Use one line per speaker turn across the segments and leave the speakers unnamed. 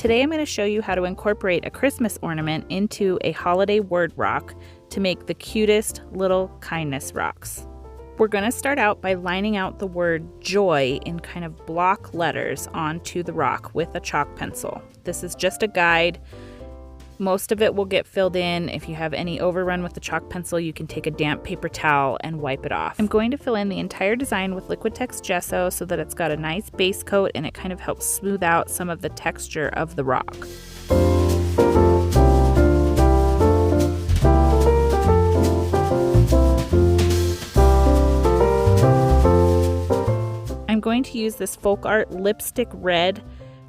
Today I'm going to show you how to incorporate a Christmas ornament into a holiday word rock to make the cutest little kindness rocks. We're going to start out by lining out the word joy in kind of block letters onto the rock with a chalk pencil. This is just a guide. Most of it will get filled in. If you have any overrun with the chalk pencil, you can take a damp paper towel and wipe it off. I'm going to fill in the entire design with Liquitex gesso so that it's got a nice base coat and it kind of helps smooth out some of the texture of the rock. I'm going to use this Folk Art Lipstick Red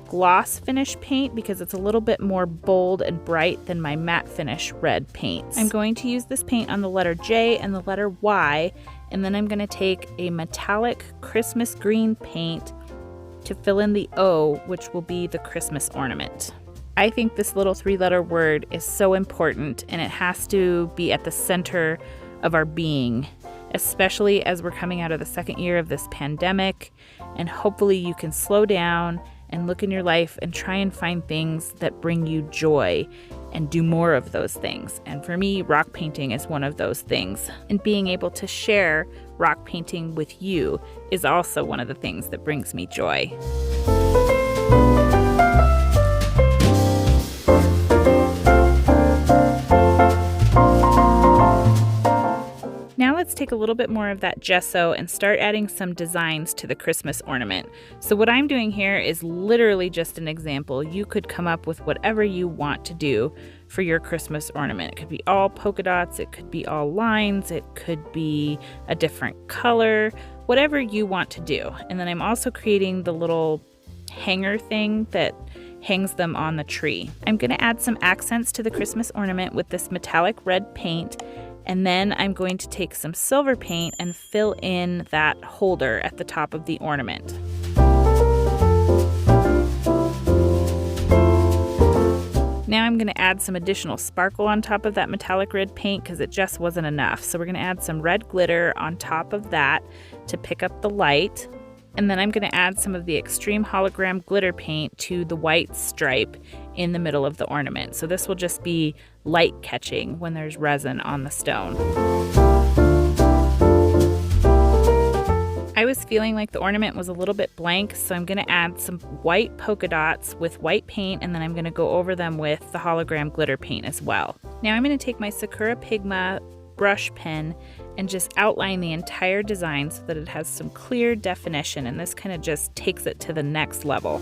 gloss finish paint because it's a little bit more bold and bright than my matte finish red paints. I'm going to use this paint on the letter J and the letter Y, and then I'm going to take a metallic Christmas green paint to fill in the O, which will be the Christmas ornament. I think this little 3-letter word is so important, and it has to be at the center of our being, especially as we're coming out of the second year of this pandemic, and hopefully you can slow down and look in your life and try and find things that bring you joy and do more of those things. And for me, rock painting is one of those things. And being able to share rock painting with you is also one of the things that brings me joy. Now let's take a little bit more of that gesso and start adding some designs to the Christmas ornament. So what I'm doing here is literally just an example. You could come up with whatever you want to do for your Christmas ornament. It could be all polka dots, it could be all lines, it could be a different color, whatever you want to do. And then I'm also creating the little hanger thing that hangs them on the tree. I'm going to add some accents to the Christmas ornament with this metallic red paint. And then I'm going to take some silver paint and fill in that holder at the top of the ornament. Now I'm going to add some additional sparkle on top of that metallic red paint because it just wasn't enough. So we're going to add some red glitter on top of that to pick up the light. And then I'm going to add some of the extreme hologram glitter paint to the white stripe in the middle of the ornament. So this will just be light catching when there's resin on the stone. I was feeling like the ornament was a little bit blank, so I'm going to add some white polka dots with white paint, and then I'm going to go over them with the hologram glitter paint as well. Now I'm going to take my Sakura Pigma brush pen and just outline the entire design so that it has some clear definition, and this kind of just takes it to the next level.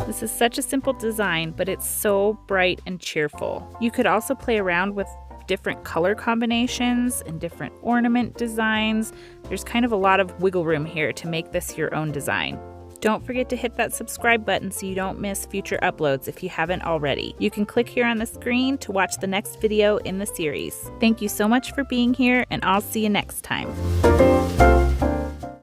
This is such a simple design, but it's so bright and cheerful. You could also play around with different color combinations and different ornament designs. There's kind of a lot of wiggle room here to make this your own design. Don't forget to hit that subscribe button so you don't miss future uploads if you haven't already. You can click here on the screen to watch the next video in the series. Thank you so much for being here, and I'll see you next time.